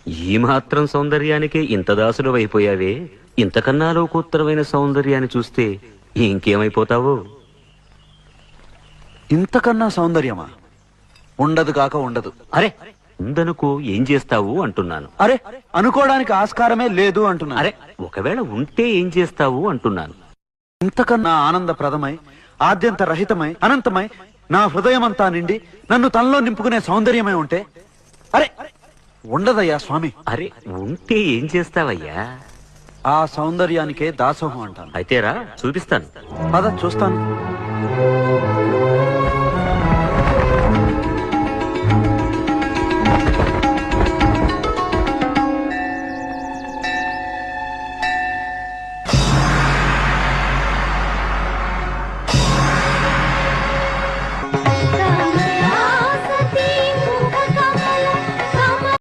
ఈ మాత్రం సౌందర్యానికే ఇంత దాసుడు అయిపోయావే, ఇంతకన్నా లోకోత్తరమైన సౌందర్యాన్ని చూస్తే ఇంకేమైపోతావో. ఇంతకన్నా సౌందర్యమా? ఉండదు కాక ఉండదు. అరే ఉందనుకో ఏం చేస్తావు అంటున్నాను. అరే అనుకోవడానికి ఆస్కారమే లేదు అంటున్నా. అరే ఒకవేళ ఉంటే ఏం చేస్తావు అంటున్నాను. ఇంతకన్నా ఆనందప్రదమై, ఆద్యంత రహితమై, అనంతమై, నా హృదయమంతా నిండి నన్ను తనలో నింపుకునే సౌందర్యమై ఉంటే అరే ఉండదయ్యా స్వామి. అరే ఉంటే ఏం చేస్తావయ్యా? ఆ సౌందర్యానికే దాసోహం అంటాను. అయితేరా చూపిస్తాను. పద చూస్తాను.